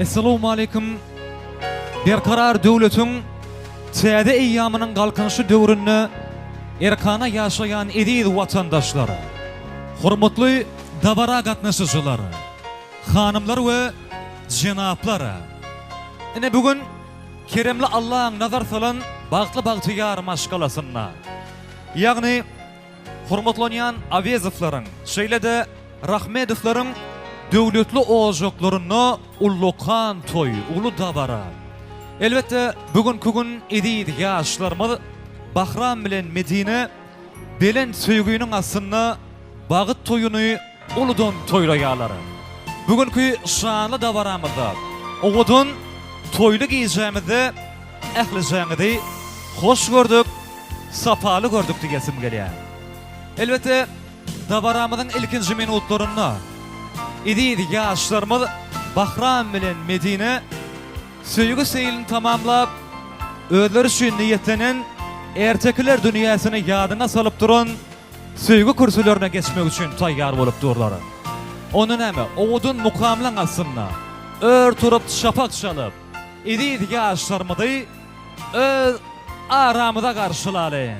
Assalamu alaykum. Berkarar döwletiň täze eýýamynyň galkynşy döwründe erkana ýaşaýan ediz watandaşlary, hormatly dabara gatnaşyjylary, hanymlar we jenaplar. Ine bugün keremli Allah'ın nazar salan bagtly bagtyýar maşgalasyna. Ýagny hormatlanýan Avezowlaryň, şeýle-de Rahmedowlaryň döwletli ojaklaryna ullukan toy, ulu dabara. Elbette bugünkü gün edid ýaşlarymyz Bahram bilen Medine belen söýgüniň asyna bagyt toyuny uludan toýlaýarlar. Bugünkü şanly dabaramyzda owudun toyly giyjämizde ähli hoş gördük, sapaly gördük diýesim gelýär. Elbette dabaramyzyň ilkinji minutlaryna edid ýaşlarymyz Bahram bilen Medine söýgü seýilini tamamlap özleri üçin niýetlenen ertekler dünýäsyny ýadyna salyp duran söýgü kurslarına geçmek üçin taýýar bolup durlar. Onu näme? Owudun mukamlaň asyna ör turup şapak çalyp edid ýaşlarymyzy öz aramyda garşylary.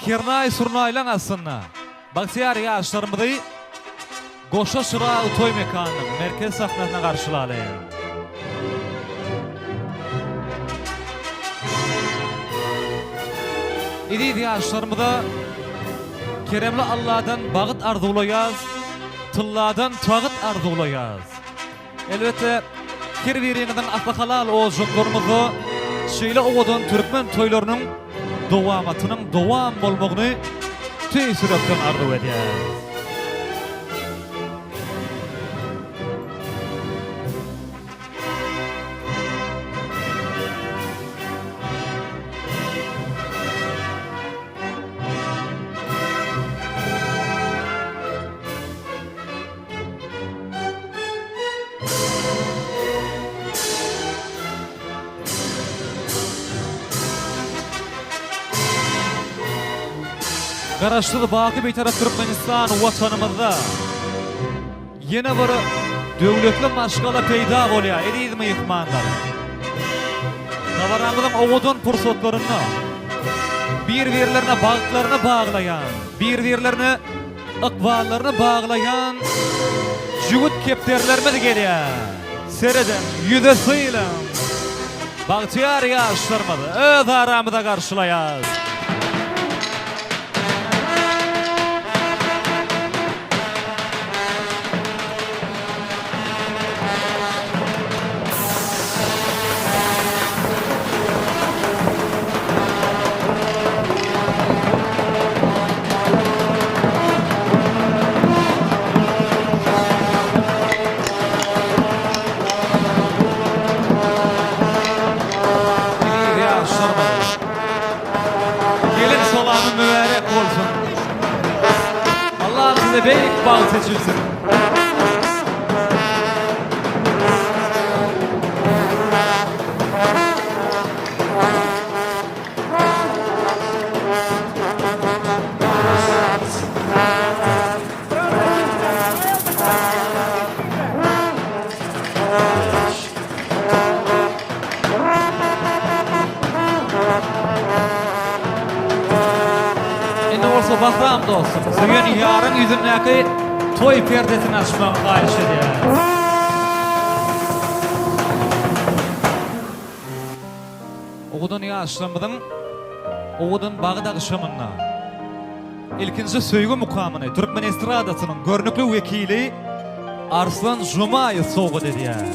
Kernay surnaýlaň asyna bagtyar ýaşlarymyzy Goşa Şıra toy mekanynyň merkez sahnasyna garşylary. Edid ýaşlarymyza keremli Allah'dan bagyt arzuwlaýas, tylladan tagyt arzuwlaýas. Elbette her biriňiziň asahalal ojuklarymyzy şeýle owudun türkmen toýlarynyň dowamatynyň dowam bolmagyny tesirepden arzuw edýär. Garaşlyly baky beýtaraf Türkmenistan watanymyzda ýene bir döwletli maşgala peýda bolýar. Ediz myhmanlar. Dabaramyzyň owudun pursatlaryny bir-birlerine bagtlaryny baglaýan, bir-birlerine ykballaryny baglaýan jügüt kepderlerimiz gelýär. Sereden ýüze syýlan bagtyar ýaşlarymyzy öz aramyda garşylaýar. Gelin salamı mübarek olsun. Allah size beylik bağ seçilsin. Bahram dostum, söýen ýarın ýüzündäki toy perdesini açmak gaýyş edýär. Owudun ýaşlarymyzyň owudun bagyda gışamyna ilkinji söýgü mukamyny Türkmen estradasynyň görnükli wekili Arslan Jumaýew sowgat edýär.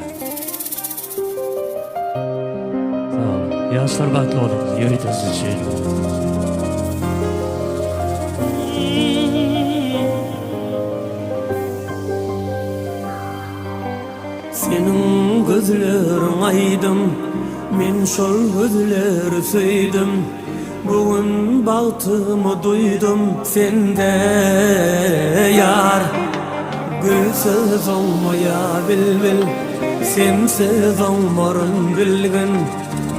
Ýaşlar batly bolun, ýöýtesi üçin. Senin gözlerin aydın, men şol gözleri söýdüm. Bugün bagtymı duydum sende yar. Gülsüz olmaya bilbil, sensiz olmarın bilgin.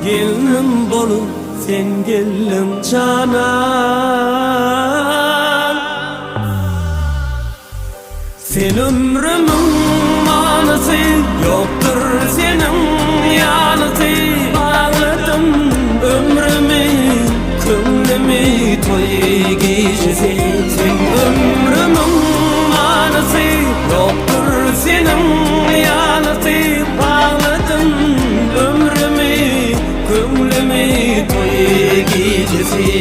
Gelinim bolup sen gelin canan. Sen ömrümün toy gecesi. Sen ömrümün manası, yoktur senin yanısı. Bağladın ömrümü, kömlümü toy gecesi.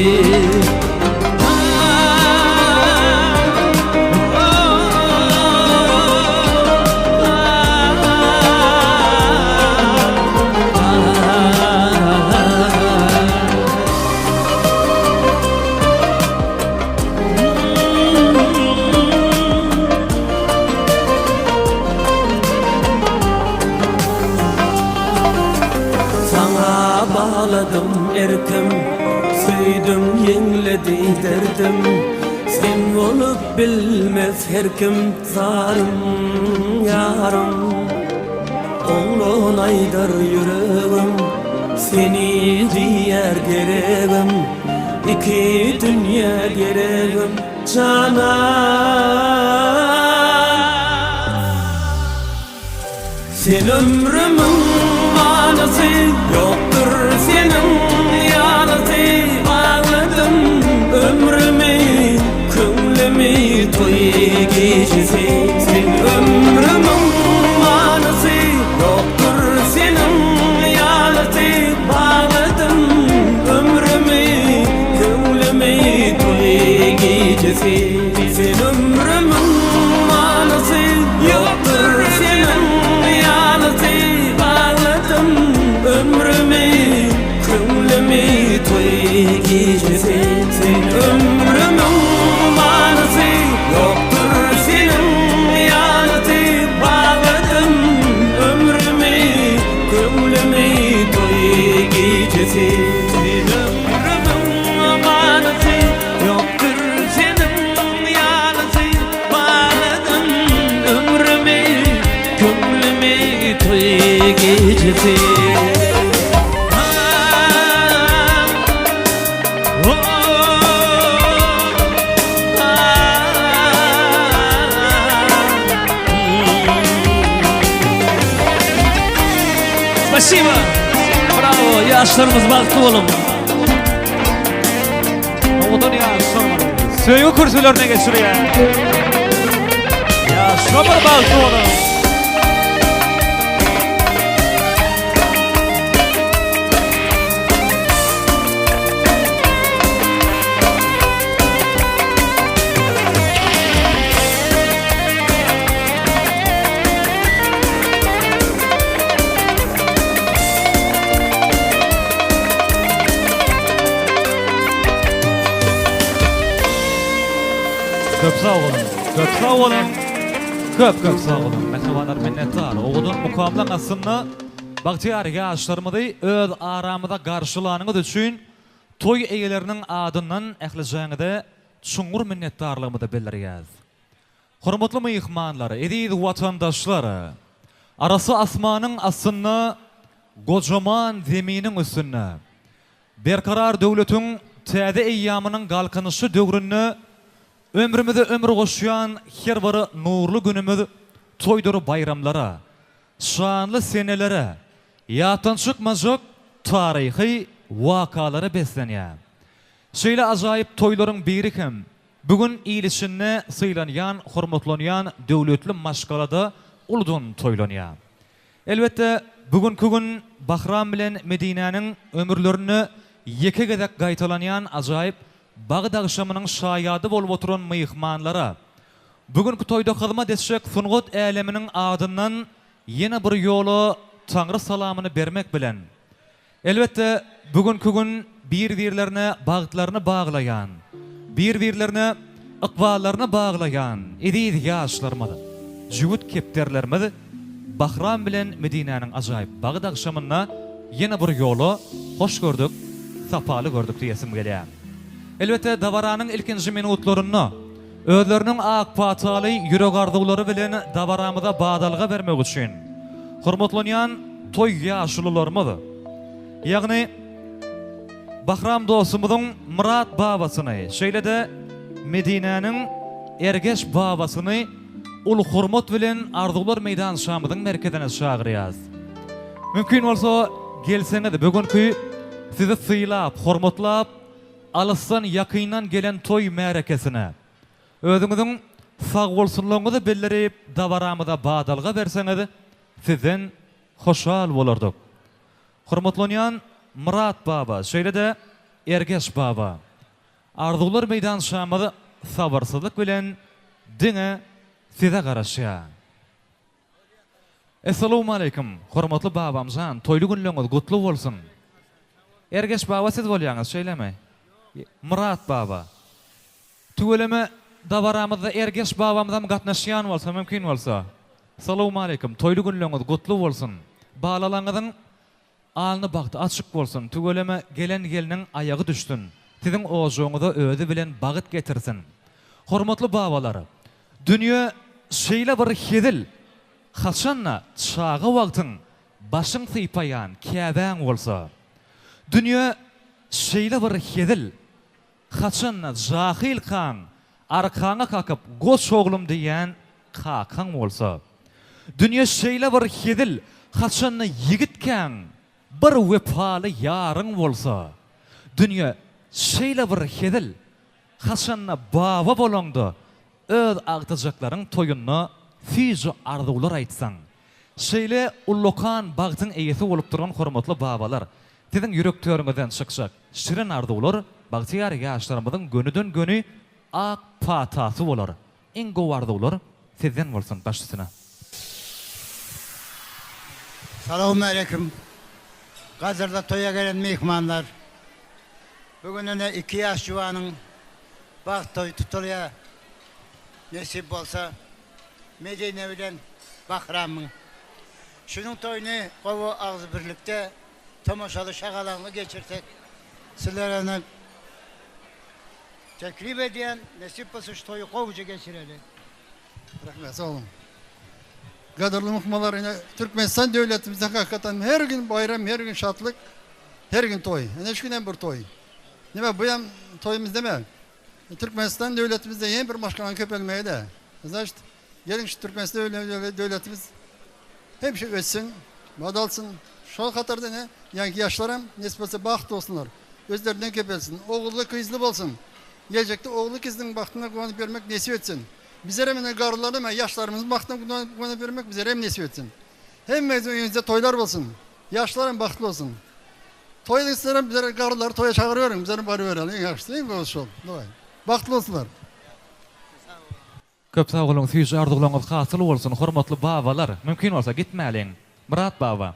Bağladım erkem, söydüm yengledi derdim. Sen olup bilmez her kim zarım yarım. Oğlun aydar yüreğim, seni diyer gereğim. İki dünya gereğim canan. Sen ömrümün manası, yoktur senin yanısı. Bağladım ömrümü, kömlümü toy gecesi. Sen ömrümün manası, yoktur senin yanısı. Bağladım ömrümü, kömlümü toy gecesi. Sen ömrümün manası, yoktur senin yanısı. Bağladım ömrümü, kömlümü toy gecesi. Sen ömrümün manası, yoktur senin yanısı. Bağladım ömrümü, kömlümü toy gecesi. Sen ömrümün manası, yoktur senin yanısı. Bağladım ömrümü, kömlümü toy gecesi. Спасибо! Bravo! Yaşlarımız baktı oğlum. Oğudun ya sormadı. Söğü kürsülerine geçir ya. Ya şamır baktı oğlum. Köp sağ olun. Köp sağ olun. Köp sağ olun. Mehribanlar minnettar. Oğudun mukamlan aslında baktiyar yaşlarımızı öz aramıda karşılanınız üçün toy egelerinin adından ehlicağınıda çungur minnettarlığımızı bildiriyaz. Hormatly mehmanlar, ediz vatandaşları, arası asmanın aslında kocaman zeminin üstünde berkarar devletin täze eyyamının galkanyşy döwründe ömrümüzde ömür goşuyan her bir nurlu günümüz toydur bayramlara, şanlı senelere, yatançıkmazık tarihi vakalara beslenýär. Şeýle ajaýyp toylaryň biri hem bugün iýilişine sylanýan, hormatlanýan döwletli maşgalada uludun toylanýar. Elbette bugünkü gün Bahram bilen Medinäniň ömürlerini ýeke gezek gaýtalanýan ajaýyp Bagda akşamının şaýady bolup oturan mehmanlara bugünkü toyda hyzmat etjek sungut äleminiň adından ýene bir ýoly Taňry salamyny bermek bilen elbette bugünkü gün bir-birlerine bagtlaryny baglayan, bir-birlerine ykballaryny baglayan ediz ýaşlarymyz, jüwüt kepderlerimiz Bahram bilen Medinäniň ajaýyp Bagda akşamyna ýene bir ýoly hoş gördük, sapaly gördük diýesim gelýär. Elbette davaranyň ilkinji minutlaryny özleriniň ak pataly ýürek arzulary bilen davaramyza badalga bermek üçin hormatlanýan toy ýaşlylarymyz, ýagny Bahram dostumyzyň Murat babasyny, şeýle-de Medinäniň Ergeç babasyny ul hormat bilen arzular meýdan şamyzyň merkezine çagyrýas. Mümkin bolsa gelseňiz bugünkü sizi syýlap, hormatlap alıssan yakıynan gelen toy märekesine özüňiziň sag bolsunlygyňyzy bildirip dabaramyda badalga berseňiz sizden hoşal bolardyk. Hormatlanýan Murat baba, şeýle-de Ergeş baba. Arzular meydan şamydy sabarsızlyk bilen diňe size garaşýar. Assalamu alaykum. Hormatly babamjan, toýly günleriňiz gutly bolsun. Ergeş baba siz bolýaňyz, şeýlemi? Murat baba. Tüweleme dabaramyzda Ergeş babamdan gatnaşýan bolsa, mümkin bolsa. Assalamu alaykum. Toýly günleriňiz gutly bolsun. Balalaňyzyň alny bagty açyk bolsun. Tüweleme gelen geliniň aýagy düşdün. Siziň ożuňyza özi bilen bagyt getirsin. Hormatly babalar, dünýä şeýle bir hedil, haçanna çağa wagtyň başyň sypaýan käbäň bolsa. Dünýä şeýle bir hedil, haçanna jahil kan, arkaňa kakyp goç oglum diýen kakaň bolsa. Dünýä şeýle bir hedil, haçanna yigitkäň, bir wepaly ýaryň bolsa. Dünýä şeýle bir hedil, haçanna baba bolanda öz agtajaklaryň toýuny fiýi arzuwlar aýtsaň. Şeýle ullokan bagtyň eýesi bolup duran hormatly babalar, siziň ýürekleriňizden çykjak şirin arzuwlar bagtyar ýaşlarymyzyň gönüden gönü ak patasy bolar. Iň gowy arzuwlar sizden bolsun başçysyna. Salamu aleyküm. Gazarda toya gelen mehmanlar. Bugün öne 2 yaş juvanyň bagt toy tutulýa. Nesip bolsa Medine bilen Bahramyň. Şunun toyuny gowy agzy birlikde tomoşaly şagalanly geçirsek, sizlerine teklif edýän nesip bolsa şu toyu gowuja geçireli. Rahmet, sağ olun. Kadarlı muhmalar yine Türkmenistan devletimizde hakikaten her gün bayram, her gün şatlık, her gün toy. Yani 3 günden bir toy. Nime bu yan toyumuz deme. Türkmenistan devletimizde yeni bir başkanın köpelmeye de. İşte gelin şu Türkmenistan devletimiz hep şey ötsün, badalsın. Şu katarda ne? Yani yaşlarım nispetse baht olsunlar. Özlerinden köpelsin. Oğullu kızlı olsun. Gelecekte oğullu kızın bahtına kullanıp vermek nesip etsin. Bize hemen garılarım, yaşlarımızın baktığını kullanıp vermek bize hem nesip etsin. Hem mezuniyetinde toylar olsun, yaşlarım baktlı olsun. Toyda isterim bize garıları toya çağırıyorum, bize bari verelim. En yakıştı değil mi bu şol? Baktlı olsunlar. Köp sağ olun, fiýi arzuwlaryňyz hasyl bolsun, hormatly babalar. Mümkin bolsa gitmäliň. Murat baba.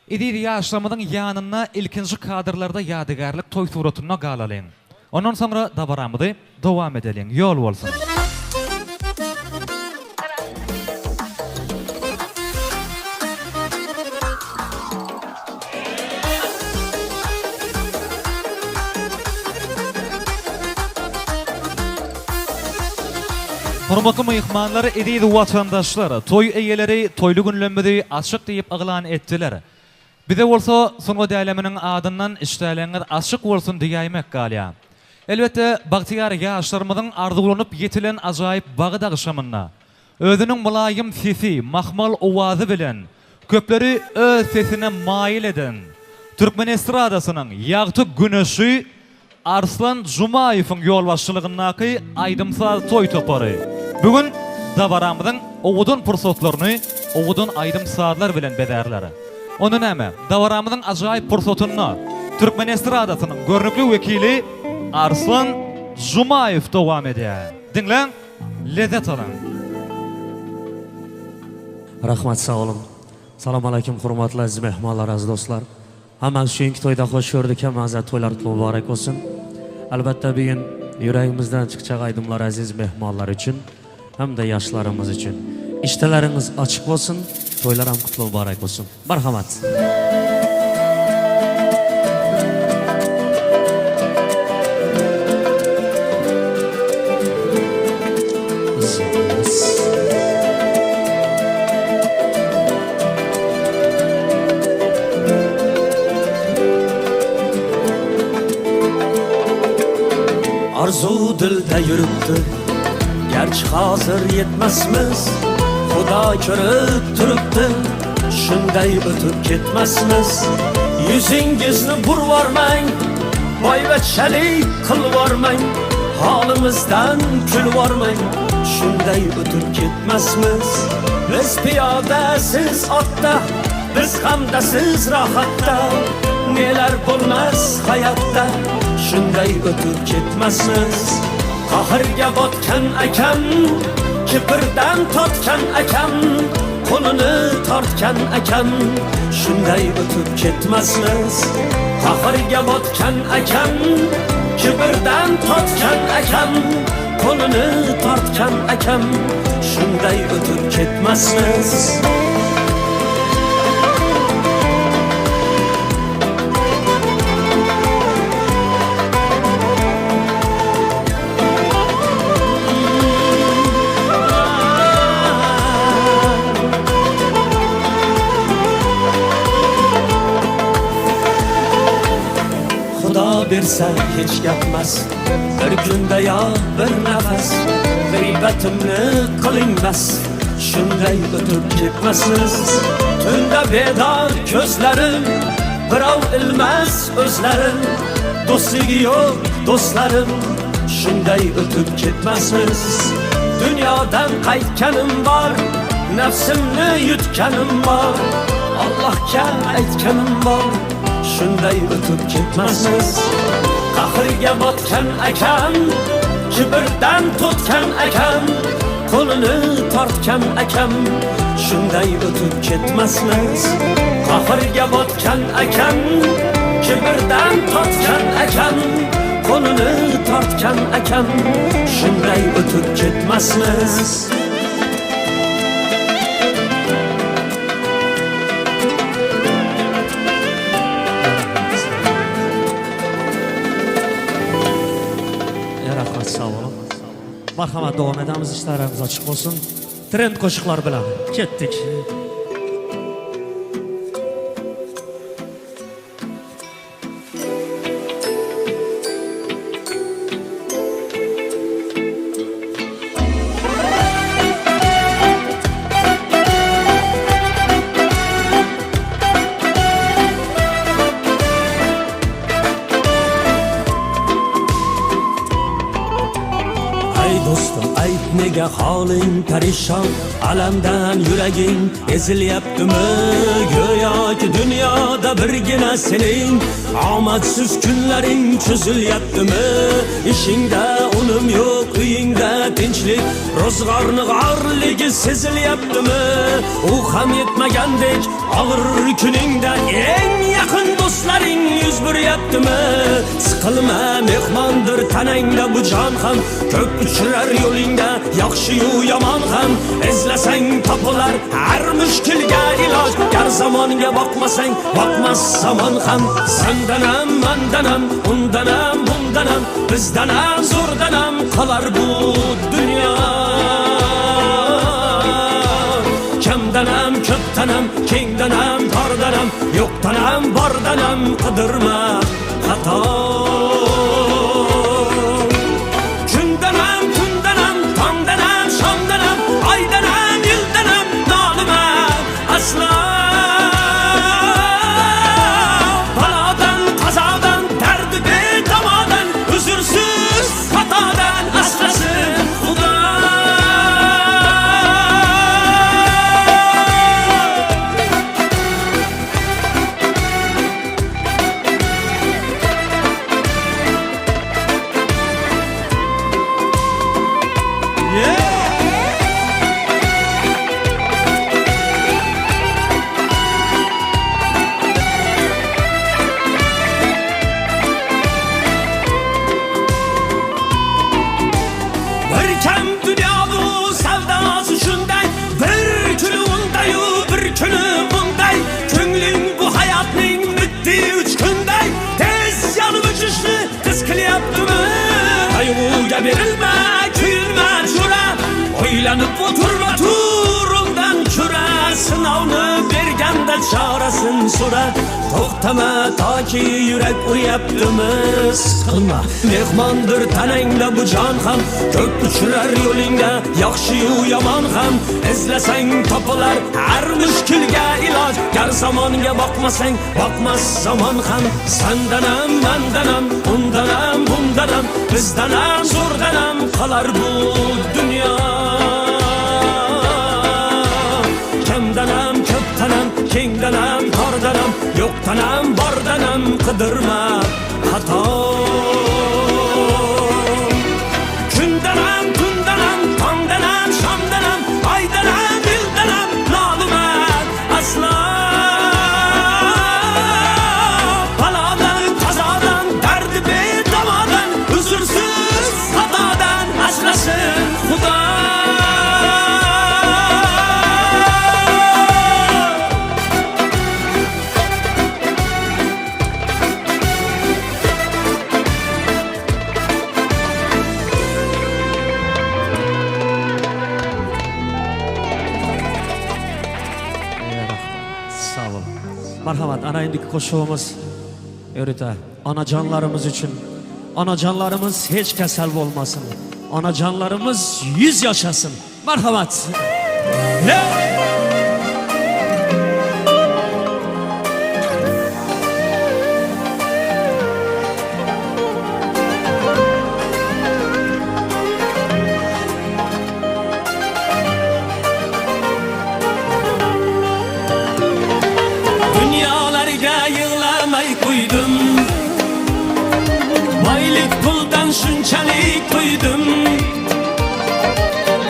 Idi ýaşlamyň ýanyna ilkinji kadrlarda ýadygarlyk toy suratyna galalyň. Ondan sonra dabaramyzy dowam edeliň. Ýol bolsun. Hormatly mehmanlar, edýdi watandaşlar, toy eýeleri toyly günlemidi açyk diýip aglan etdiler. Bize bolsa soňra däleminiň adyndan işdäleňiz açyk bolsun diýmek galýa. Elbetde bagtyar ýaşlarymyzyň arzuwlanyp ýetilen ajaýyp bagyda gşamyna, özüniň mulayym sesi, mahmal owazy bilen köpleri öz sesine maýil eden Türkmen estradasynyň ýagty güneşi Arslan Jumaýewiň ýolbaşçylygyndaky aýdymsaz toy topary. Bugün dabaramyzyň owudun pursatlaryny, owudun aýdymsazlar bilen bedärler. Onu näme? Dabaramyzyň ajaýyp pursatyny Türkmen estradasynyň görnükli wekili Arslan Jumaýew dowam edýär. Dinleň, lezzet alın. Rahmat, sağ olun. Salam aleyküm, hurmatly aziz mehmanlar, aziz dostlar. Hemen şu inki toyda hoş gördük, hemen toylar mübarek olsun. Elbette bir gün yüreğimizden çıkacak aydımlar aziz mehmanlar için, hem de yaşlarımız için. İşteleriniz açık olsun, toylar kutlu mübarek olsun. Merhamet. Arzu dilde yürüttü, gerçi hazır yetmezmiz. Xuda körüp turupdy, şunday ötüp ketmezmiz. Yüzüngizni burvarmang, boyvachchalik qilib vormang, holimizdan kulib vormang. Shunday o'tib ketmasmiz. Biz piyoda, siz otda, biz hamda siz rohatda. Nelar bo'lmas hayotda, shunday o'tib ketmasmiz. Qahrga botgan akam, kibrdan totgan akam, qo'lini tortgan akam, shunday o'tib ketmasmiz. Qahrga botgan akam, kibrdan totgan akam, qo'lini tortgan akam, shunday o'tib ketmasmiz. Bersa hech gapmas, bir kunda yo bir nafas, g'iybatimni qilingmas, shunday o'tib ketmasmiz. Tunda bedor ko'zlarim, birov ilmas o'zlarim, do'stligi yo'q do'stlarim, shunday o'tib ketmasmiz. Dunyodan qaytganim bor, nafsimni yutganim bor, Allohga aytganim bor, shunday o'tib ketmasmiz. Qahrga botgan akam, kibrdan to'tgan akam, qo'lini tortgan akam, shunday o'tib ketmasmiz. Qahrga botgan akam, kibrdan totgan akam, qo'lini tortgan akam, shunday o'tib ketmasmiz. Marhamat, davom etamiz, ishlarimiz ochiq bo'lsin. Trend qo'shiqlar bilan ketdik. Nega holing parishon, alamdan yuraging ezilyaptimi? Go'yoki dunyoda birgina sening omadsiz kunlaring cho'zilyaptimi? Ishingda unum yo'q, uyingda tinchlik, ro'zg'orni g'orligi sezilyaptimi? U ham yetmagandek og'ir kuningda eng yaqin do'stlaring yuz buryaptimi? Siqilma, mehmondir tanangda bu jon ham, ko'p uchrar yo'lingda yaxshi-yu yomon ham, izlasang topilar har mushkulga iloj. Gar zamonga boqmasang, boqmas zamon ham. Sandanam, mandanam, undanam, bundanam, bizdanam, zo'rdanam qolar bu dunyo. Kamdanam, ko'pdanam, kengdanam, tordanam, yo'qdanam, bordanam, qidirma xato. Balodan, qazodan, dardi bedavodan, uzursiz xatodan asrasin Xudo. Berilme, kuyulma, şura, oylanıp oturma turundan küre. sınavni berganda chorasin so'ra. To'xtama toki yurak uryaptimi, siqilma. Mehmondir tanangda bu jon ham, ko'p uchirar yo'lingda yaxshi-yu yomon ham. Izlasang topilar har mushkulga iloj. Gar zamonga boqmasang, boqmas zamon ham. Sandanam, mandanam, undanam, bundanam, bizdanam, zo'rdanam qolar bu dunyo. Kamdanam, ko'pdanam, kengdanam, tordanam, yo'qdanam, bordanam, qidirma xato. Kundanam, tundanam, tongdanam, shomdanam, oydanam, yildanam, nolima aslo. Balodan, qazodan, dardi bedavodan, uzrsiz xatodan asrasin Xudo. Sağ olun. Marhamat, ana indiki qo'shig'imiz Örüta. Onajonlarimiz uchun. Onajonlarimiz hech kasal bo'lmasin. Onajonlarimiz 100 yashasın. Marhamat. Dünyalarga yig'lamay qo'ydim. Boylik puldan shunchalik to'ydim.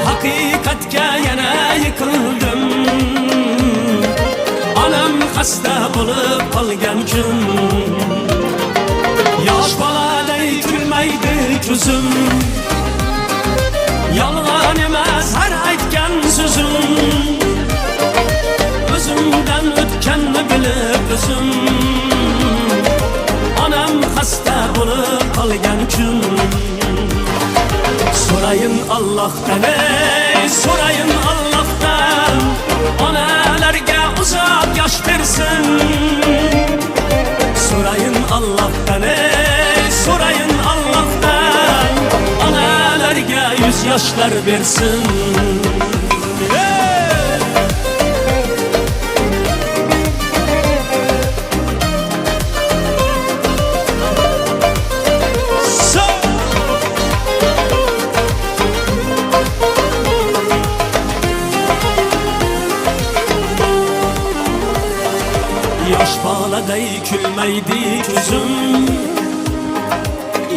Haqiqatga yana yiqildim. Onam xasta bo'lib qolgan kun. Yosh boladay kulmaydi ko'zim. Yolg'on emas har aytgan so'zim. O'zimdan o'tganni bilib o'zim. Onam xasta bo'lib qolgan kun. So'rayin Allohdan, ey so'rayin Allohdan, onalarga uzoq yosh bersin. So'rayin Allohdan, ey so'rayin Allohdan, onalarga 100 yoshlar bersin. Yosh boladay kulmaydi ko'zim.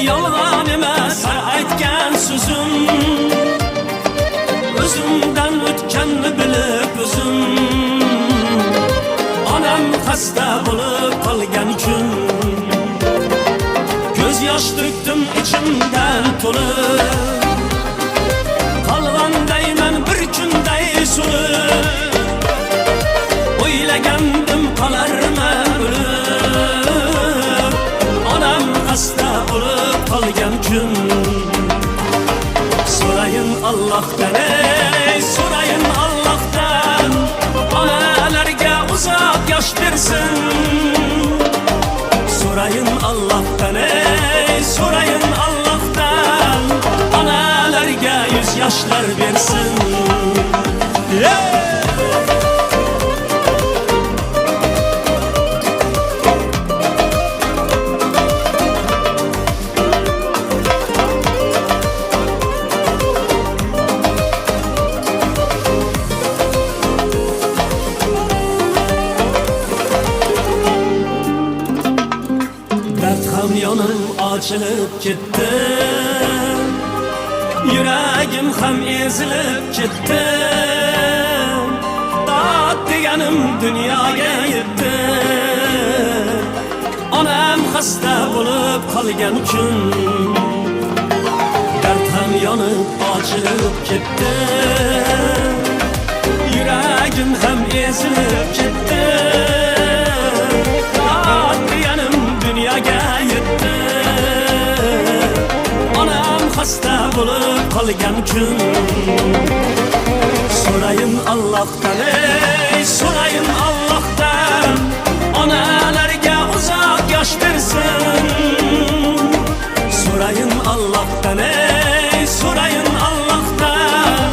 Yolg'on emas har aytgan so'zim. O'zimdan o'tganni bilib o'zim. Onam xasta bo'lib qolgan kun. Ko'z yosh to'kdim ichimdan to'lib. Qolgandayman bir kunday so'lib. O'ylagandim qolarman o'lib. Onam xasta bo'lib qolgan kun. So'rayin Allohdan, ey so'rayin Allohdan, onalarga uzoq yosh bersin. So'rayin Allohdan, ey so'rayin Allohdan, onalarga 100 yoshlar bersin. Yonim ochilib ketdi. Yuragim ham ezilib ketdi. Dod deganim dunyoga yetdi. Onam xasta bo'lib qolgan kun. Dard ham yonib ochilib ketdi. Yuragim ham ezilib ketdi. Dod deganim dunyoga yetdi. hasta bulup qolgan kun so'rayin Allohdan ey so'rayin Allohdan onalarga uzoq yosh bersin so'rayin Allohdan ey so'rayin Allohdan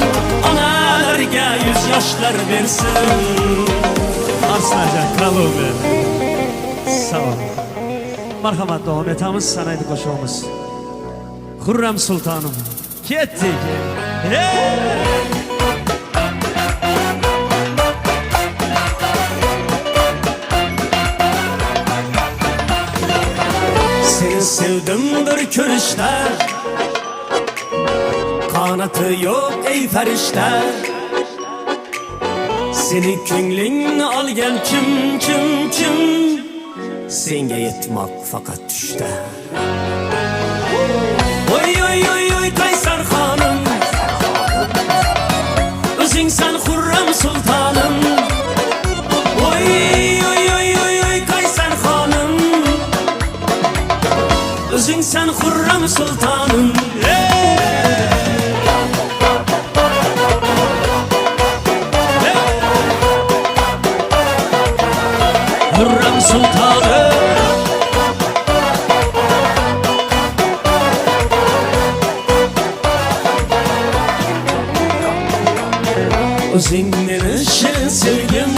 onalarga 100 yoshlar bersin Arslanjon Kalubi. Sağ ol. Marhamat devam etamiz sanaydi qo'shig'imiz. Xurram Sultanım. Ketdik. Seni sevdimdir ko'rishda qanoti yo'q ey farishta Seni ko'nglingni olgan kim senga yetmoq faqat tushda Oy oy oy oy Qaysar xonim O'zingsan Xurram sultonim Oy oy oy oy oy Qaysar xonim O'zingsan Xurram sultonim Xurram sultanım O'zing meni shirin sevgim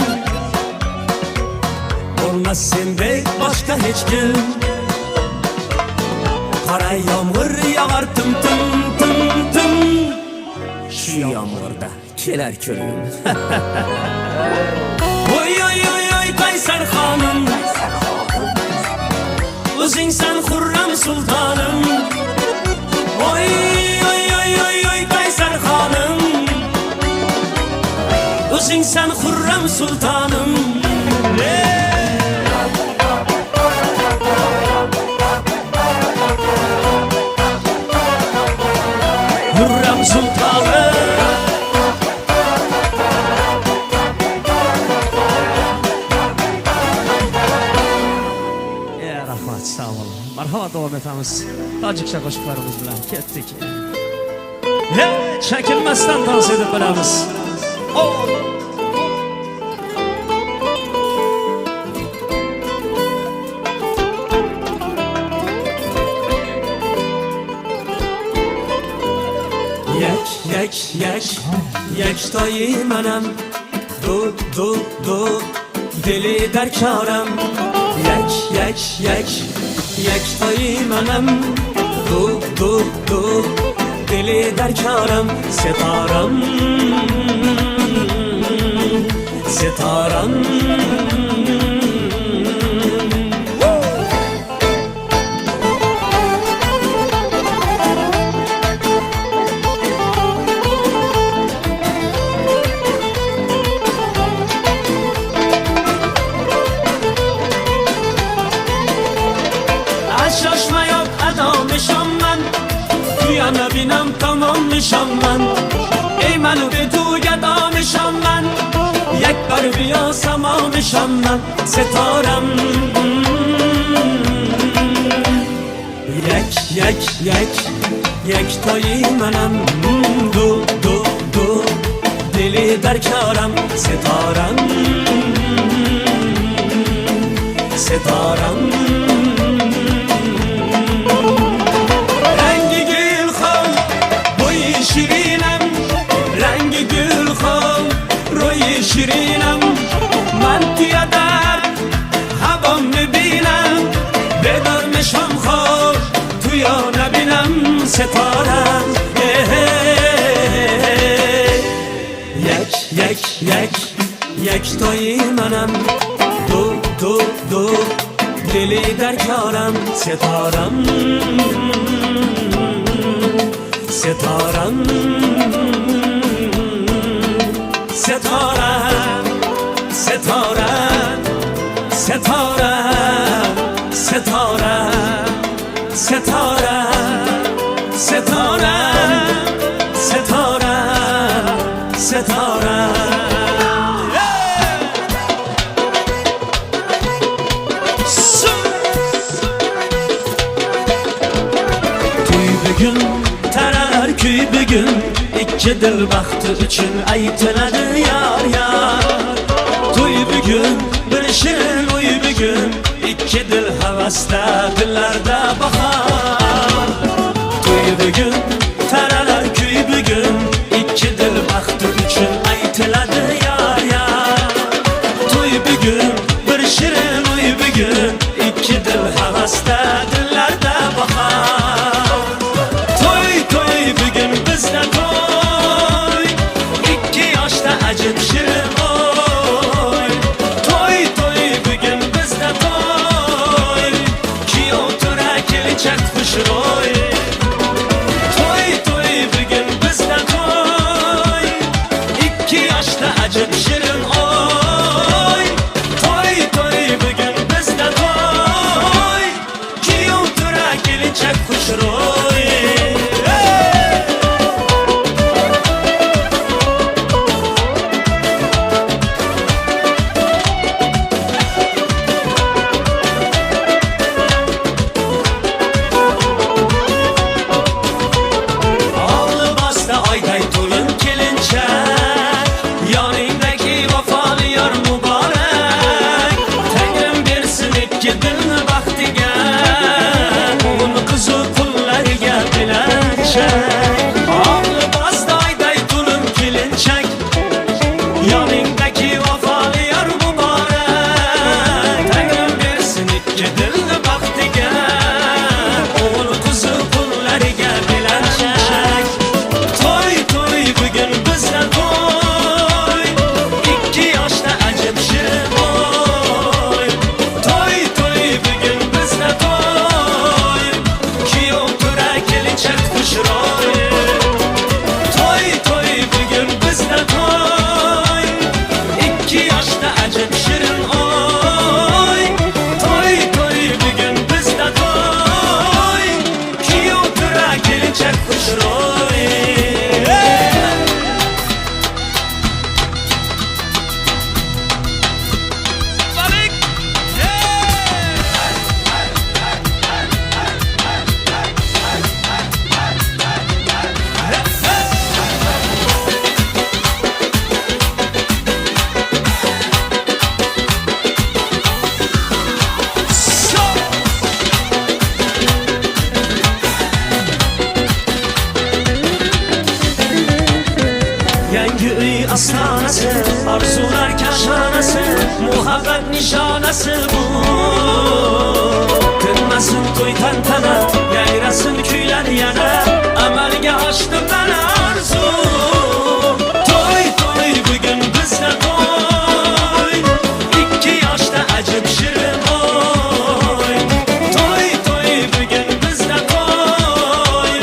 Bo'lmas sendek boshqa hech kim Qara yomg'ir yog'ar tim Shu yomg'irda kelar ko'rim Oy oy oy oy Qaysar xonim O'zingsan Xurram sultonim Oy oy oy oy oy Qaysar xonim O'zingsan Xurram sultonim Xurram sultonim Rahmat, sağ olun. Marhamat devam etamiz. Tojikcha qo'shiqlarimiz bilan ketdik. Chekilmasdan dans edib bilamiz. Yak toyi manam do dili darkoram yak toyi manam do dili darkoram setaram Binem tamam nişanlan Ey menu be tu gada nişanlan Yak bar biya sama nişanlan Setaram Yak toyi manam Du Dili darkaram Setaram شیرینم من توی درد هوام میبینم بدار مشام خواب توی نبینم ستارم یک توی منم دو دلی در کارم ستارم To'y bugun kuy bugün ikki dil baxti uchun aytiladi yar yar. To'y bugün bir shirin uy bugün ikki dil havasda dillarda bahor. To'y bugün taralar kuy bugün ikki dil baxti uchun aytiladi yar yar. To'y bugün bir shirin uy bugün ikki dil havasda dillarda bahor. To'y to'y bugün bizda to'y ikki yoshda ajib shirin oy. To'y to'y bugün bizda to'y kuyov to'ra kelinchak xushro'y. To'y to'y bugün bizda to'y ikki yoshda ajib shirin oy. To'y to'y bugün bizda to'y kuyov to'ra kelinchak xushro'y. Allı basta ayday to'lin kelinchak, yoningdagi vafoli yor muborak. Tangrim bersin ikki dilni baxtiga, o'g'il qizu pullarga belanchak. Allı basta ayday to'lin kelinchak, yoningdagi vafoli yor muborak. Tangrim bersin ikki dilni baxtiga, o'g'il qizu pullarga belanchak. To'y to'y bugün bizda to'y ikki yoshda ajib shirin oy. To'y to'y bugün bizda to'y kuyov to'ra kelinchak xushro'y. To'y to'y bugün bizda to'y ikki yoshda ajib shirin oy. To'y to'y bugün bizda to'y kuyov to'ra kelinchak xushro'y. Yangi uy aslanası, arzular kaşanası, muhabbet nişanası bu. Dinmesin to'y tantana, yayrasın kuylar yana, amalga oshdi mana arzu. To'y to'y bugün bizda to'y ikki yoshda ajib shirin oy. To'y to'y bugün bizda to'y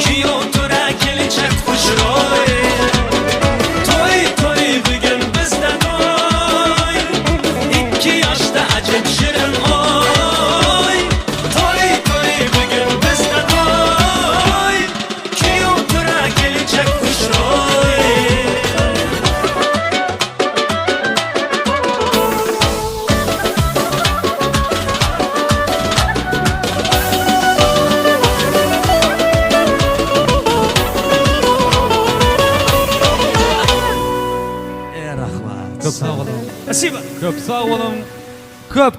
kuyov to'ra kelinchak xushro'y. To'y to'y bugün bizda to'y ikki yoshda ajib shirin oy. To'y to'y bugün bizda to'y kuyov to'ra kelinchak xushro'y. Rahmat. Köp sağ olun. Спасибо. Köp sağ olun.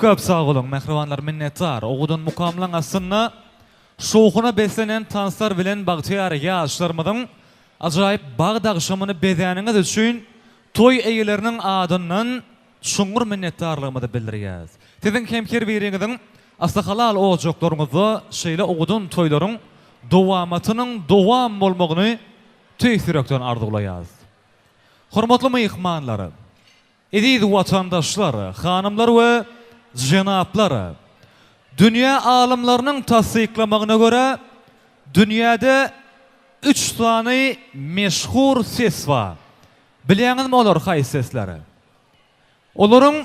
Köp sağ olun. Mehribanlar minnettar. Oğudun mukamlan aslında şoğuna beslenen tanslar bilen bagtiyar yaşlarmıdın. Acayip bağ dağışımını bedeniniz üçün toy eğilerinin adından şungur minnettarlığımı da bildiriyiz. Sizin kemker birinizin aslı halal oğucuklarınızı şeyle oğudun toyların dovamatının dovam olmağını tüysürekten arzulayız. Hormatly mehmanları, ediz vatandaşları, hanımlar ve cenapları, dünya alimlerinin tasdiklamağına göre dünyada 3 tane meşhur ses var. Bilýäňiz mi olar haýsy sesleri? Olaryň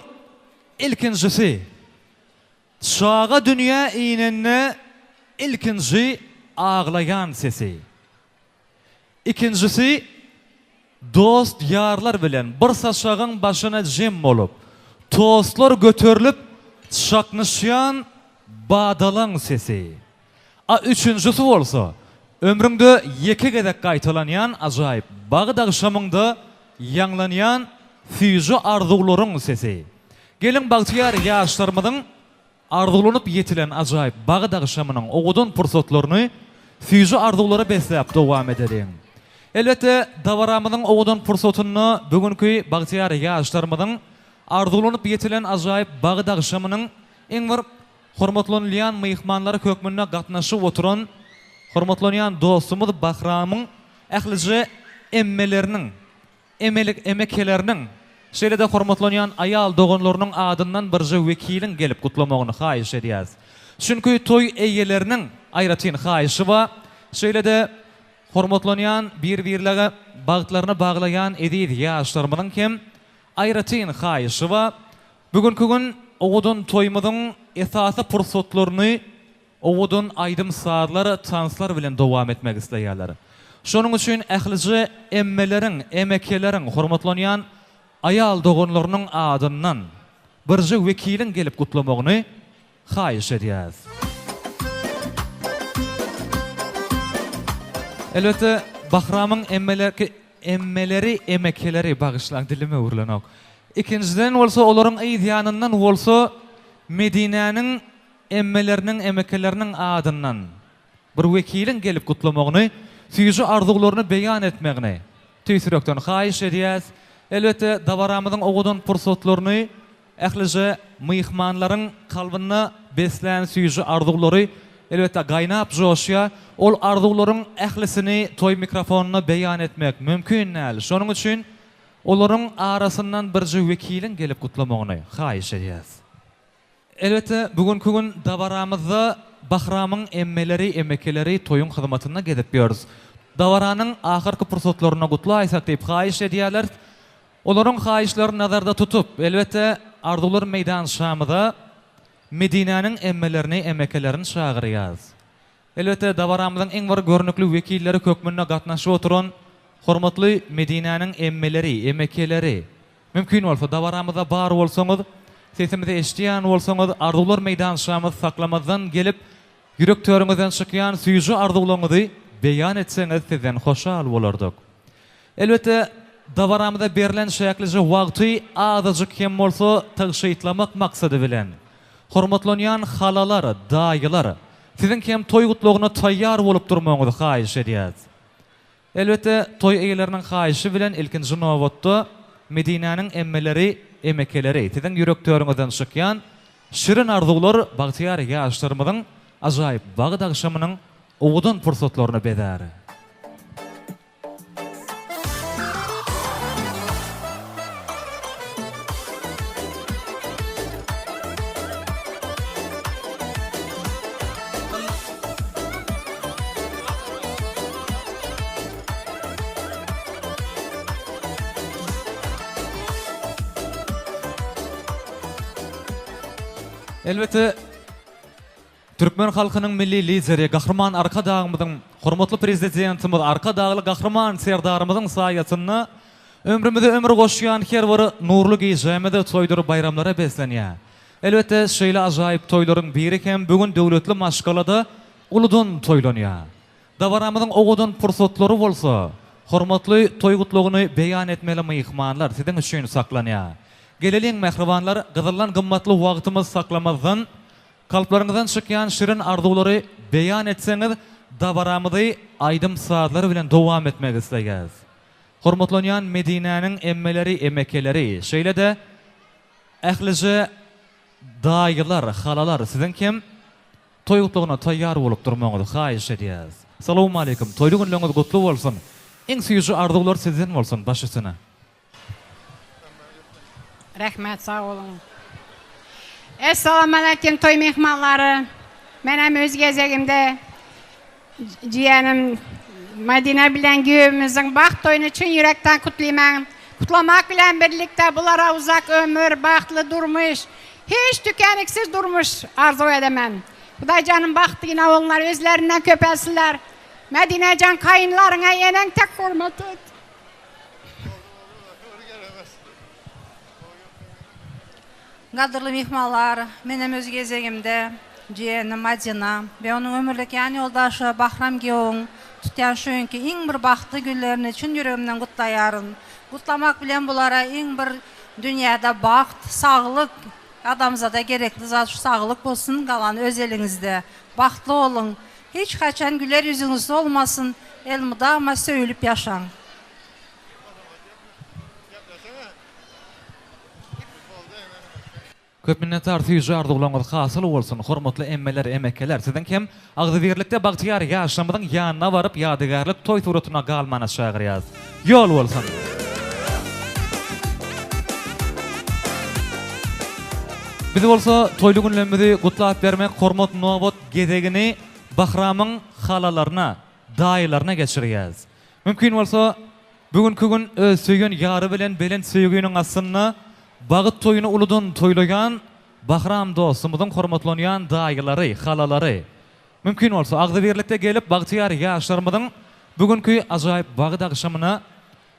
ilkincisi çağa dünya iňine ilkinci ağlayan sesi. İkincisi dost yarlar bilen bir saçağın başına jem bolup tostlar götürülüp çaknışyan badalan sesi. Üçüncüsü bolsa ömrüngde yeke gedek gaýtalanýan ajaýyp bagda şamyňda ýanglanýan füýji arzuwlaryň sesi. Gelin bagtyar ýaşlarymyň arzulanyp ýetilen ajaýyp bagda şamynyň ogudan pursatlaryny füýji arzuwlary besläp dowam ederiň. Elbette dawaramynyň ogudan pursatyny bugünkü bagtyar ýaşlarymyň arzulanyp ýetilen ajaýyp bagda şamynyň eň bir hormatlanýan myhmanlary kökmünde gatnaşyp oturan hormatlanýan dostumyz Bahramyň ählije emmeleriniň, emekeleriniň, şeýle-de hormatlanýan aýal doganlarynyň adyndan birje wekilin gelip gutlamagyny haýyş edýäs. Çünki toy eýeleriniň aýratyn haýyşy we şeýle-de hormatlanýan bir-birlege bagtlaryny baglayan edýid ýaşlarymyň kim aýratyn haýyşy we bugünkü gün ogudan toýmydyň esasy pursatlaryny ogudan aýdym saatlar, tanslar bilen dowam etmek isleýärler. Şonuň üçin ählije emmeleriň, emekelerin hormatlanýan aýal doganlarynyň adyndan birje wekilin gelip gutlamagyny haýyş edýäs. Elbette Bahramyň emmeleri, emekeleri bagyşlan dilime urlanok. İkinciden bolsa olaryň ýanyndan bolsa Medine'nin emmelerinin, emekelerinin adından bir wekilin gelip gutlamagyny, füýji arzuwlaryny beýan etmegini tüýsürekden haýyş edýäs. Elbette dawaramyzyň ogudan pursatlaryny ählije myhmanlaryň kalbyna beslän füýji arzuwlary elbette gaýnap joşýa, ol arzuwlaryň ählisini toy mikrofonuna beýan etmek mümkin näl. Şonuň üçin olaryň arasyndan birje wekilin gelip gutlamagyny haýyş edýäs. Elbette bugünkü gün dawaramyzda Bahramyň emmeleri, emekeleri toyun hyzmatyna gedip ýörüz. Dawaranyň ahyrky pursatlaryna gutlaýsak diýip haýyş edýärler. Olaryň haýyşlaryny nazarda tutup, elbette arzuwlar meýdan şamyda Medine'nin emmelerini, emekelerini çağırýar. Elbette dawaramyzyň eň bir görnükli wekilleri kökmünde gatnaşyp oturan hormatly Medine'nin emmeleri, emekeleri. Mümkin bolsa dawaramyzda bar bolsaňyz, sesimizi eşitýän bolsaňyz, arzuwlar meýdan şamyz saklamazdan gelip ýürek töreňizden çykýan süýji arzuwlaryňyzy beýan etseňiz sizden hoşal bolardyk. Elbette dawaramyzda berilen şäklije wagty azyjyk hem bolsa taşytlamak maksady bilen hormatlanýan halalar, daýylar, sizin hem toy gutlugyna taýýar bolup durmagyňyzy haýyş edýäs. Elbette toy eýeleriniň haýyşy bilen ilkinji nowatda Medine'nin emmeleri, emekeleri, sizin ýürek töreňizden çykýan şirin arzuwlar bagtyar ýaşlarymyň ajaýyp bagda akşamynyň ogudan pursatlaryny bedär. Elbette Türkmen halkynyň milli lideri, gahrman arka dağımyzyň hormatly prezidentimiz, arka dağly gahrman serdarymyzyň saýatyny ömrümizde ömür goşýan her bir nurly gejemede toýdurup bayramlara beslenýär. Elbette şeýle ajaýyp toýlaryň biri hem bugün döwletli maşgalada uludan toýlanýar. Dawaramyzyň ogudan pursatlary bolsa, hormatly toy gutlugyny beýan etmeli myhmanlar sizin üçin saklanýar. Geleliň mehribanlar, gyzyllan gymmatly wagtymyz saklamazdan, kalplaryňyzdan çykýan şirin arzuwlary beýan etseňiz, dawaramyzy aýdym saatlary bilen dowam etmek isleýäs. Hormatlanýan Medine'nin emmeleri, emekeleri, şeýle-de ählije daýylar, halalar, sizin kim toy gutlugyna taýýar bolup durmagyňyzy haýyş edýäs. Salamu alaykum, toýly günleriňiz gutly bolsun. Eň süýji arzuwlar sizin bolsun başysyna. Rahmet, sağ olun. Esselamu aleyküm toy mehmanları. Benim öz gezegimde ciğenim Medine bilen güğümüzün baht toyunu için yürekten kutlayman. Kutlamak bilen birlikte bulara uzak ömür, bahtlı durmuş, hiç tükeniksiz durmuş arzu edemem. Kuday canım bahtı yine onlar özlerinden köpelsinler. Medine can kayınlarına yenen tek hormatı. Gadırlı mihmallar, benim öz gezegimde ciğenim Madina ve onun ömürlük yani yoldaşı Bahram Giyong, tutyan şöňki iň bir baxtly günlerini çün yüregimden gutlaýaryn. Gutlamak bilen bulara iň bir dünýäde baxt, saglyk, adamzada gerekli zat şu saglyk bolsun, galan öz eliňizde. Baxtly olun. Hiç kaçan güler yüzünüz olmasın. Elmudama söýülip ýaşaň. Köp minnetdar tüýji arzuwlaryňyz hasyl bolsun. Hormatly emmeler, emekeler. Sizden kim agzybirlikde bagtyar ýaşamyzyň ýanyna baryp ýadygarlyk toý suratyna galmana çagyrýas. Ýol bolsun. Biz bolsa toýly günlerimizi gutlap bermek, hormat nowat gezegini Bahramyň halalaryna, daýylaryna geçirýäs. Mümkin bolsa bugünkü gün öz söýgen ýary bilen belen söýgeniň asyny bagyt toýuny uludun toýlagan Bahram dostumyzyň hormatlanýan daýylary, halalary. Mümkin bolsa agzybirlikde gelip bagtyar ýaşlarymyzyň bugünkü ajaýyp bagyt agşamyna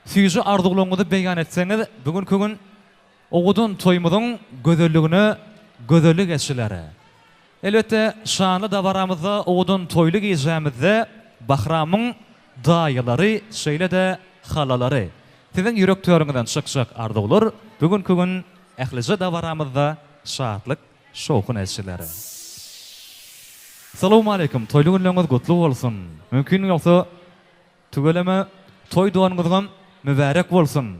süýji arzuwlaryňyzy beýan etseňiz, bugünkü gün Oğudun toýumyzyň gözelligini gözellik geçileri. Elbette şanly dawaramyzda Oğudun toýly giyjämizde Bahramyň daýylary, şeýle de halalary. Sizin ýürek töwrüňizden çykjak arzuwlar bugünkü gün ählije dawaramyzda şatlyk şowkun elçileri. Assalamu alaykum. Toýly günleriniz gutly bolsun. Mümkin bolsa tügeleme toý dowanyňyz mübarek bolsun.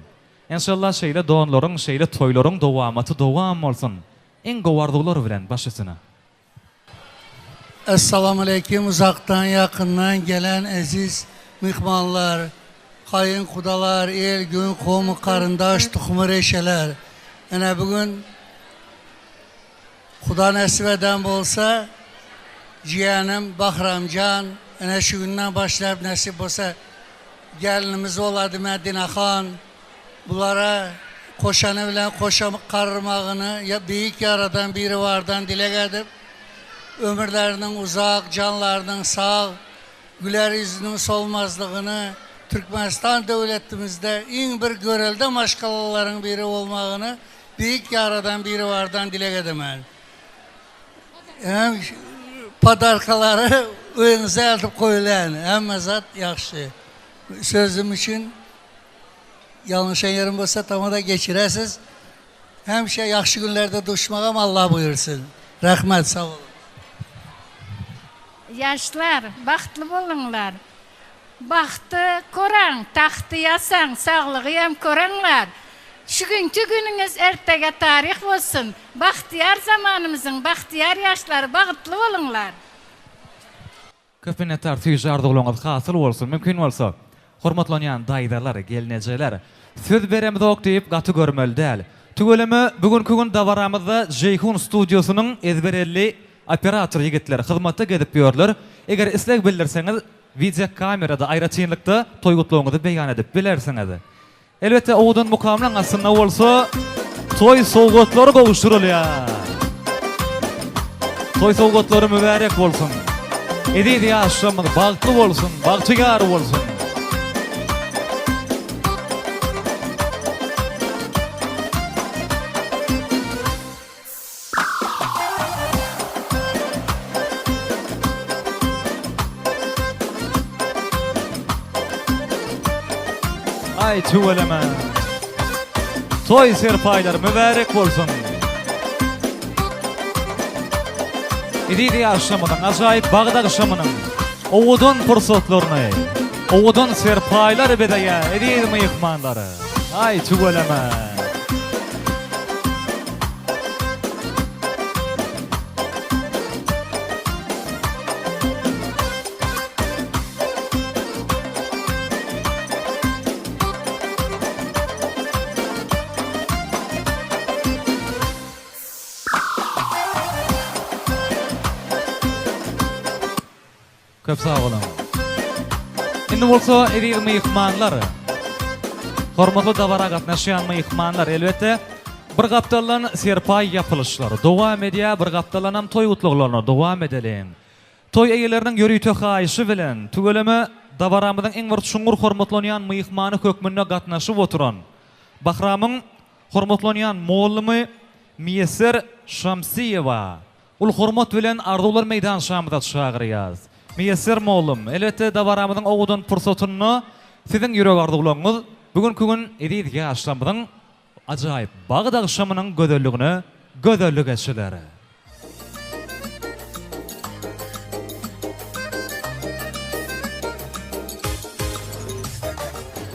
İnşallah şeýle doňlaryň, şeýle toýlaryň dowamaty dowam bolsun. En gowardylar bilen başysyna. Esselamu Aleyküm, uzaktan yakından gelen aziz mihmanlar, kayın kudalar, el, gün, komu, karındaş, tuhumu reşeler. Yani bugün Kuda nasip eden bolsa, ciğenim Bahramcan, yani şu günden başlayıp nasip olsa gelinimiz oladı Medine Han, bulara koşanı bilen koşa karırmağını büyük yaradan biri vardan dilek edip, ömürlerinin uzak, canlarının sağ, güler yüzünün solmazlığını, Türkmenistan devletimizde in bir görelde maşgalaların biri olmağını büyük yaradan biri vardan dilek edemem. Hem padarkaları önünüze eltip koyulan, hem zat yaxşı. Sözüm için yanlış yerim olsa tamada geçirəsiz. Hem yaxşı günlerde düşmağım Allah buyursun. Rahmet, sağ olun. Yaşlar, baxtlı bolunlar. Baxtı koran, taxtı yasan, sağlığı hem koranlar. Şu günkü gününüz ertege tarih olsun. Baxtiyar zamanımızın, baxtiyar yaşları, baxtlı bolunlar. Köp minnetdar tüýji arzuwlaryňyz hasyl bolsun. Mümkin bolsa, hormatlanýan daýylar, gelinejler, söz beremiz ok diýip gaty görmeli däl. Tügeleme bugünkü gün dawaramyzda Jeyhun studiosynyň ezberelli operator yigitler hyzmatda gedip ýörler. Eger isleg bildirseňiz, video kamerada aýratynlykda toýgutlaryňyzy beýan edip bilersiňiz. Elbette Oğudun mukamynyň asyna bolsa, toy sowgatlary gowuşdurulýar. Toy sowgatlary mübarek bolsun. Edidi ýaşamyz bagtly bolsun, bagtygar bolsun. Ay tüveleme. Toy serpaylar mübarek bolsun. Edidi ýaşamyň, ajaýyp bagda ýaşamyň. Oğudun pursatlaryny, Oğudun serpaylar bedaýa, edidi myhmanlary. Ay tüveleme. Köp sağ olun. Indi bolsa edil myhmanlar. Hormatly dawara gatnaşýan myhmanlar, elbette bir gapdalan serpay ýapylışlary dowam edýär, bir gapdalan hem toy utluklaryna dowam edelen. Toy eýeleriniň ýörüýte haýyşy bilen tügeleme dawaramyzyň iň bir şuňgur hormatlanýan myhmany hökmünde gatnaşyp oturan Bahramyň hormatlanýan mollamy Miyeser Şamsiýewa. Ul hormat bilen arzuwlar meýdan şamyda çagyrýas. Müyesser mollum. Elbette dabaramyzyň ogudan pursatyny siziň ýürek arzuwlaryňyz bugünkü gün edýidi ýaşlamyň ajaýyp bagdagy şamynyň gözelligine gözellik eşleri.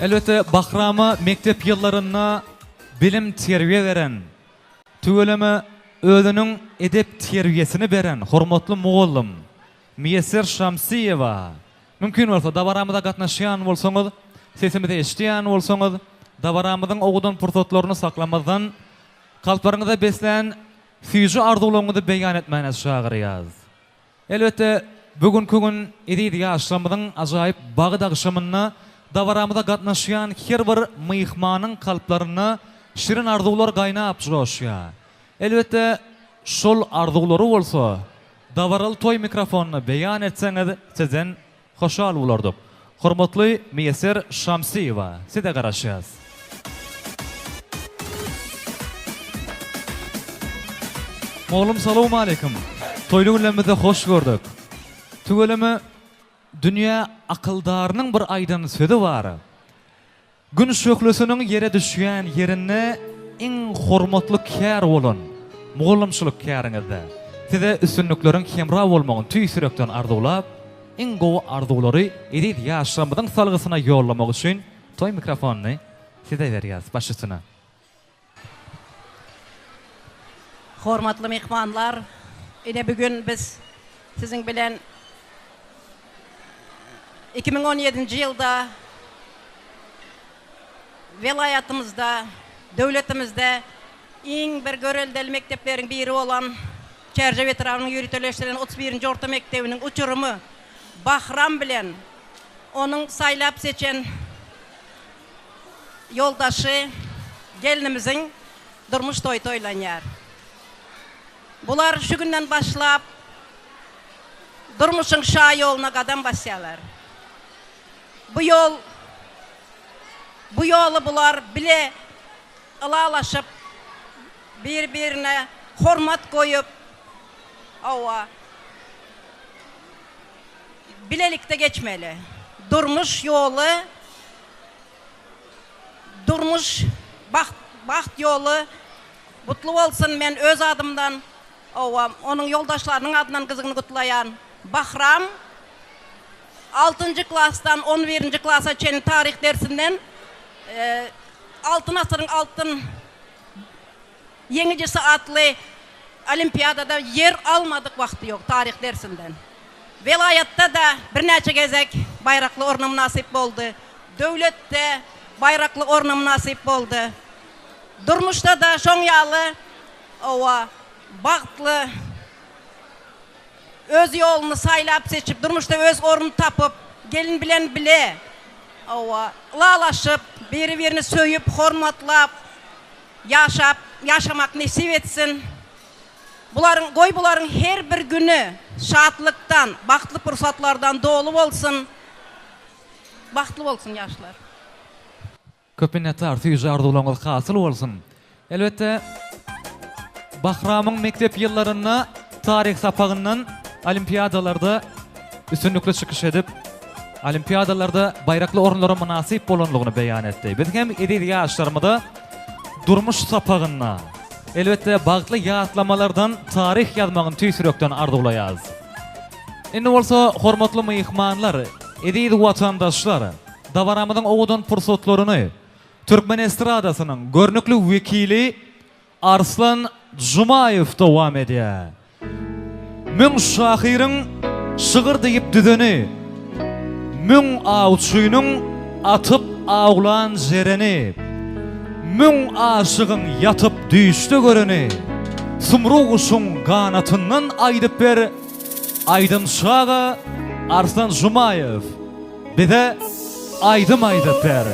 Elbette Bahramy mektep ýyllaryna bilim terbiýe beren, tügeleme özüniň edep terbiýesini beren hormatly mugallim Müyesser Şamsiýewa. Mümkin bolsa dabaramyza gatnaşýan bolsaňyz, sesimizi eşitýän bolsaňyz, dabaramyzyň ogudan pursatlaryny saklamazdan kalplaryňyza beslen süýji arzuwlaryňyzy beýan etmäne çagyrýar. Elbette bugünkü gün edýidi ýaşlamyzyň ajaýyp bagdagy şamyny dabaramyza gatnaşýan her bir myhmanyň kalplaryny şirin arzuwlar gaýnap joşýar. Elbette şol arzuwlary bolsa Davaral toy mikrofonunu beyan etseňiz sizden hoşal bolardyk. Hormatly Müyesser Şamsiýewa, siz de garaşýas. Moğlum salamu aleykum. Toylu günlerimizde hoş gördük. Tügeleme dünya akıldarynyň bir aýdan sözi bar. Gün şöklüsüniň yere düşýän yerine iň hormatly kär bolan, mugallimçylyk käriňizde. Size üstünlükleriň hemra bolmagyny tüýsürekden arzuwlap, iň gowy arzuwlary edýidi ýaşlamyň salgysyna ýollamak üçin toy mikrofonyny size berýäs başçysyna. Hormatly mehmanlar, ine bugün biz siziň bilen 2017-nji ýylda vilayatymyzda, döwletimizde iň bir göreldeli mektepleriň biri bolan Kärje veteranyň ýürüteleşdiren 31-nji orta mektebiniň uçurumy Bahram bilen onuň saýlap seçen ýoldaşy gelinimiziň durmuş toy toýlanýar. Bular şu günden başlap durmuşyň şa ýoluna gadam basýarlar. Bu ýoly bular bile alalaşyp bir-birine hormat koyup bilelikte geçmeli. Durmuş yolu, durmuş baht yolu mutlu olsun. Men öz adımdan onun yoldaşlarının adından kızını kutlayan Bahram 6. klasdan 11. klasa çeni tarih dersinden altın asırın altın yenicisi adlı olimpiyadada yer almadık vakti yok tarih dersinden. Velayatta da bir neçe gezek bayraklı ornum nasip oldu. Dövlette bayraklı ornum nasip oldu. Durmuşta da şoň ýaly bagtly öz ýoluny saýlap seçip, durmuşda öz ornuny tapıp, gelin bilen bile lalaşyp, biri-birini söýüp, hormatlap, yaşamak nesip etsin. Buların her bir günü şatlıktan, baktlı pursatlardan dolu bolsun. Baktlı bolsun yaşlar. Köp minnetler, süýji arzuwlaryňyz hasyl bolsun. Elbette Bahramyň mektep ýyllaryna tarih sapagyndan olimpiyadalarda üstünlükle çykyş edip, olimpiyadalarda bayrakly orunlara münasip bolanlygyny beýan etdi. Biz hem edýidi ýaşlarymyzda durmuş sapagynna, elbette bagtly ýatlamalardan tarih ýazmagyny tüýsürekden arzuwlaýas. Indi bolsa hormatly mehmanlar, edýidi watandaşlar, dabaramyzyň ogudan pursatlaryny Türkmen estradasynyň görnükli wekili Arslan Jumayew dowam edýär. Müň şahyryň şygyr diýip düzeni, müň awçynyň atyp awlan jereni, müň aşygyň yatyp düýüşde göreni, sumru guşuň ganatyndan aýdyp ber, aýdym şaga Arslan Jumayew bize aýdym aýdyp ber.